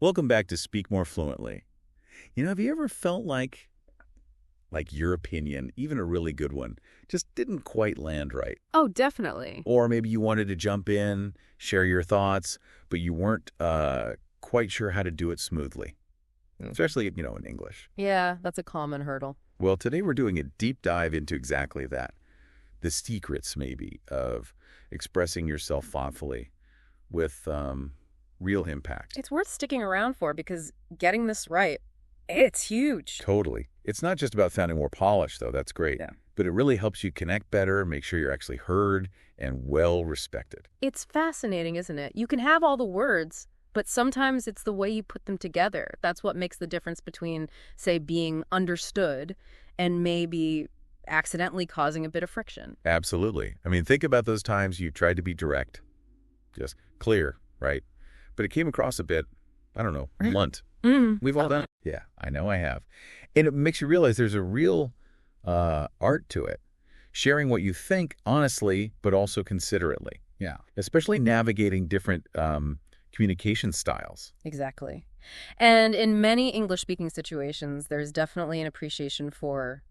Welcome back to Speak More Fluently. Have you ever felt like your opinion, even a really good one, just didn't quite land right? Oh, definitely. Or maybe you wanted to jump in, share your thoughts, but you weren't quite sure how to do it smoothly, especially, in English. Yeah, that's a common hurdle. Well, today we're doing a deep dive into exactly that. The secrets, maybe, of expressing yourself thoughtfully with real impact. It's worth sticking around for because getting this right, it's huge. Totally. It's not just about sounding more polished, though. That's great. Yeah. But it really helps you connect better, make sure you're actually heard and well respected. It's fascinating, isn't it? You can have all the words, but sometimes it's the way you put them together. That's what makes the difference between, say, being understood and maybe accidentally causing a bit of friction. Absolutely. I mean, think about those times you tried to be direct, just clear, right? But it came across a bit, I don't know, blunt. We've all done it. Yeah, I know I have. And it makes you realize there's a real art to it. Sharing what you think honestly, but also considerately. Yeah. Especially navigating different communication styles. Exactly. And in many English-speaking situations, there's definitely an appreciation for,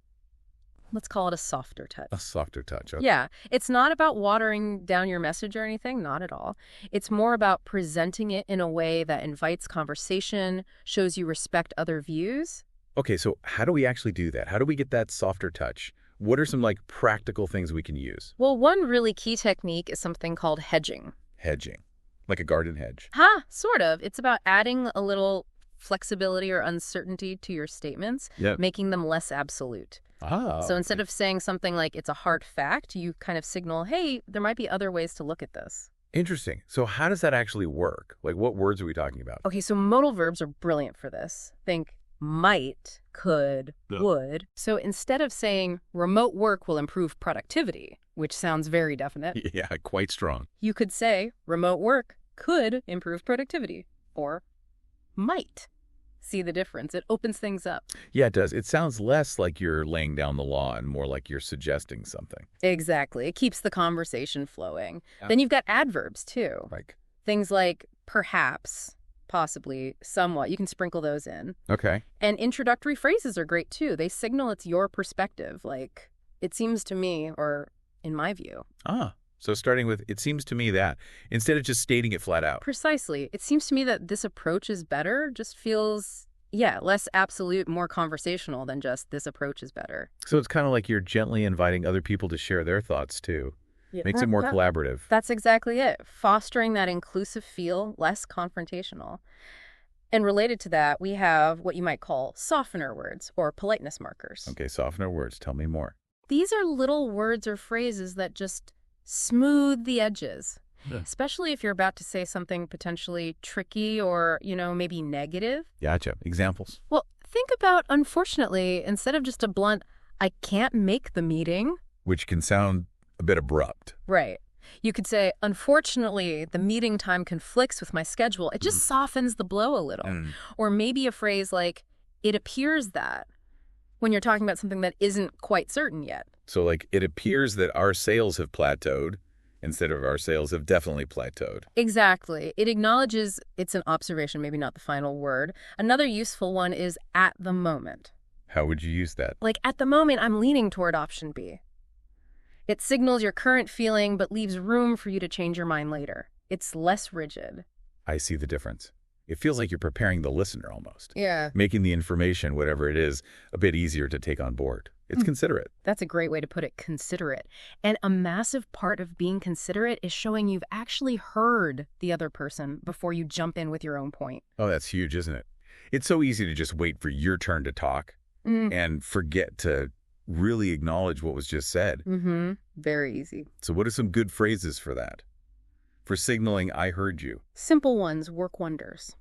let's call it a softer touch. A softer touch. Okay. Yeah, it's not about watering down your message or anything, not at all. It's more about presenting it in a way that invites conversation, shows you respect other views. Okay, so how do we actually do that? How do we get that softer touch? What are some practical things we can use? Well, one really key technique is something called hedging. Hedging, like a garden hedge. Sort of. It's about adding a little flexibility or uncertainty to your statements, making them less absolute. So instead of saying something like it's a hard fact, you kind of signal, hey, there might be other ways to look at this. Interesting. So how does that actually work? What words are we talking about? Okay, so modal verbs are brilliant for this. Think might, could, would. So instead of saying remote work will improve productivity, which sounds very definite. Yeah, quite strong. You could say remote work could improve productivity or might. See the difference? It opens things up. Yeah, it does. It sounds less like you're laying down the law and more like you're suggesting something. Exactly. It keeps the conversation flowing. Yeah. Then you've got adverbs, too. Like? Things like perhaps, possibly, somewhat. You can sprinkle those in. Okay. And introductory phrases are great, too. They signal it's your perspective. Like, it seems to me, or in my view. So starting with, it seems to me that, instead of just stating it flat out. Precisely. It seems to me that this approach is better, just feels, less absolute, more conversational than just this approach is better. So it's kind of like you're gently inviting other people to share their thoughts, too. Yeah. Makes it more collaborative. That's exactly it. Fostering that inclusive feel, less confrontational. And related to that, we have what you might call softener words or politeness markers. Okay, softener words. Tell me more. These are little words or phrases that just smooth the edges, especially if you're about to say something potentially tricky or, maybe negative. Gotcha. Examples? Well, think about, unfortunately, instead of just a blunt, I can't make the meeting. Which can sound a bit abrupt. Right. You could say, unfortunately, the meeting time conflicts with my schedule. It just softens the blow a little. Or maybe a phrase like, it appears that, when you're talking about something that isn't quite certain yet. So it appears that our sales have plateaued instead of our sales have definitely plateaued. Exactly. It acknowledges it's an observation, maybe not the final word. Another useful one is at the moment. How would you use that? At the moment, I'm leaning toward option B. It signals your current feeling, but leaves room for you to change your mind later. It's less rigid. I see the difference. It feels like you're preparing the listener almost. Yeah. Making the information, whatever it is, a bit easier to take on board. It's considerate. That's a great way to put it, considerate. And a massive part of being considerate is showing you've actually heard the other person before you jump in with your own point. Oh, that's huge, isn't it? It's so easy to just wait for your turn to talk and forget to really acknowledge what was just said. Very easy. So what are some good phrases for that? For signaling, I heard you. Simple ones work wonders.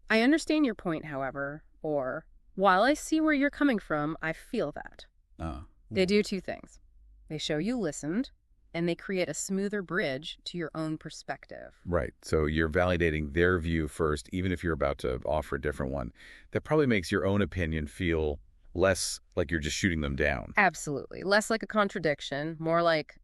I understand your point, however, or while I see where you're coming from, I feel that. They do two things. They show you listened, and they create a smoother bridge to your own perspective. Right. So you're validating their view first, even if you're about to offer a different one. That probably makes your own opinion feel less like you're just shooting them down. Absolutely. Less like a contradiction, more like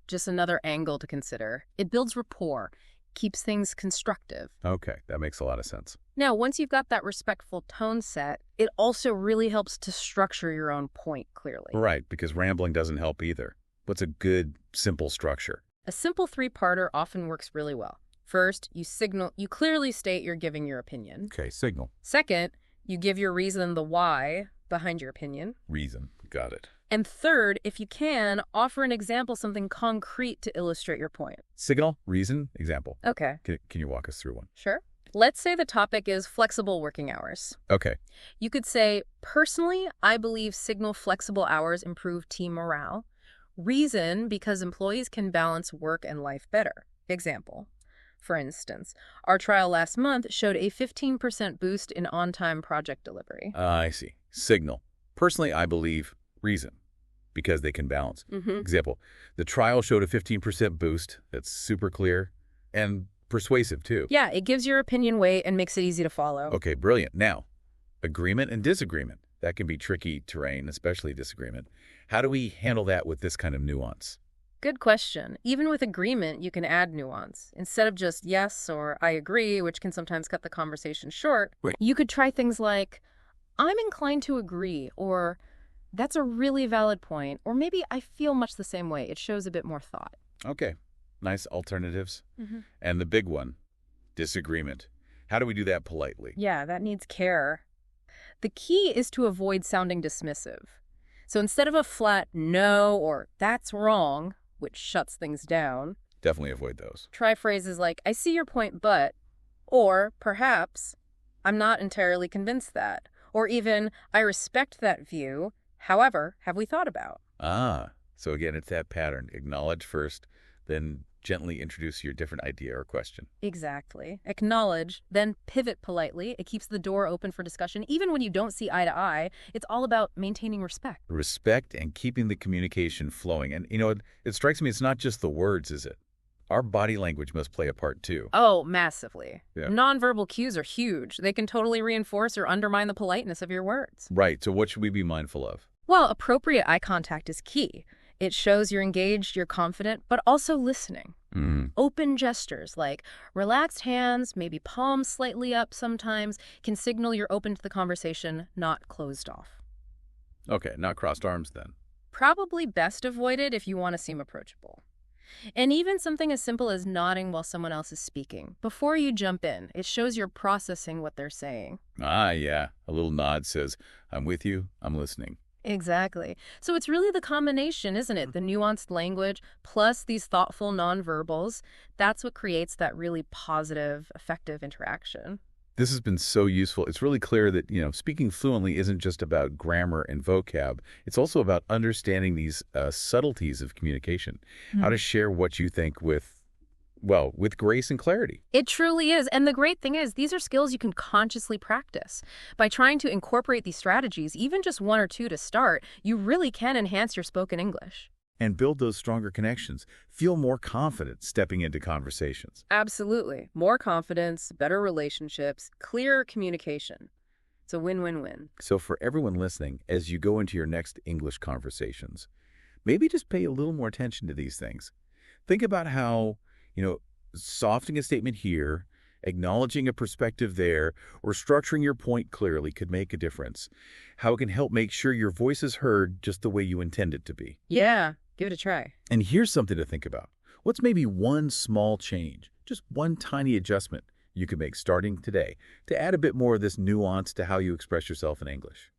just another angle to consider. It builds rapport, keeps things constructive. Okay, that makes a lot of sense. Now, once you've got that respectful tone set, it also really helps to structure your own point clearly. Right, because rambling doesn't help either. What's a good, simple structure? A simple three-parter often works really well. First, you clearly state you're giving your opinion. Okay, signal. Second, you give your reason, the why behind your opinion. Reason. Got it. And third, if you can, offer an example, something concrete to illustrate your point. Signal, reason, example. Okay. Can you walk us through one? Sure. Let's say the topic is flexible working hours. Okay. You could say, personally, I believe signal flexible hours improve team morale. Reason, because employees can balance work and life better. Example. For instance, our trial last month showed a 15% boost in on-time project delivery. I see. Signal. Personally, I believe. Reason. Because they can balance. Example. The trial showed a 15% boost. That's super clear. And persuasive, too. Yeah, it gives your opinion weight and makes it easy to follow. Okay, brilliant. Now, agreement and disagreement. That can be tricky terrain, especially disagreement. How do we handle that with this kind of nuance? Good question. Even with agreement, you can add nuance. Instead of just yes or I agree, which can sometimes cut the conversation short, you could try things like, I'm inclined to agree, or that's a really valid point, or maybe I feel much the same way. It shows a bit more thought. Okay. Nice alternatives. And the big one, disagreement. How do we do that politely? Yeah, that needs care. The key is to avoid sounding dismissive. So instead of a flat no or that's wrong, which shuts things down, Definitely avoid those. try phrases like, I see your point, but, or perhaps, I'm not entirely convinced that, or even, I respect that view, however, have we thought about? So again, it's that pattern. Acknowledge first, then gently introduce your different idea or question. Exactly. Acknowledge, then pivot politely. It keeps the door open for discussion. Even when you don't see eye to eye, it's all about maintaining respect. Respect and keeping the communication flowing. And, it strikes me it's not just the words, is it? Our body language must play a part, too. Oh, massively. Yeah. Nonverbal cues are huge. They can totally reinforce or undermine the politeness of your words. Right. So what should we be mindful of? Well, appropriate eye contact is key. It shows you're engaged, you're confident, but also listening. Open gestures like relaxed hands, maybe palms slightly up sometimes, can signal you're open to the conversation, not closed off. Okay, not crossed arms then. Probably best avoided if you want to seem approachable. And even something as simple as nodding while someone else is speaking. Before you jump in, it shows you're processing what they're saying. Yeah. A little nod says, I'm with you, I'm listening. Exactly. So it's really the combination, isn't it? The nuanced language plus these thoughtful nonverbals. That's what creates that really positive, effective interaction. This has been so useful. It's really clear that, speaking fluently isn't just about grammar and vocab. It's also about understanding these subtleties of communication, how to share what you think with grace and clarity. It truly is. And the great thing is, these are skills you can consciously practice. By trying to incorporate these strategies, even just one or two to start, you really can enhance your spoken English. And build those stronger connections. Feel more confident stepping into conversations. Absolutely. More confidence, better relationships, clearer communication. It's a win-win-win. So for everyone listening, as you go into your next English conversations, maybe just pay a little more attention to these things. Think about how softening a statement here, acknowledging a perspective there, or structuring your point clearly could make a difference. How it can help make sure your voice is heard just the way you intend it to be. Yeah, give it a try. And here's something to think about. What's maybe one small change, just one tiny adjustment you could make starting today to add a bit more of this nuance to how you express yourself in English?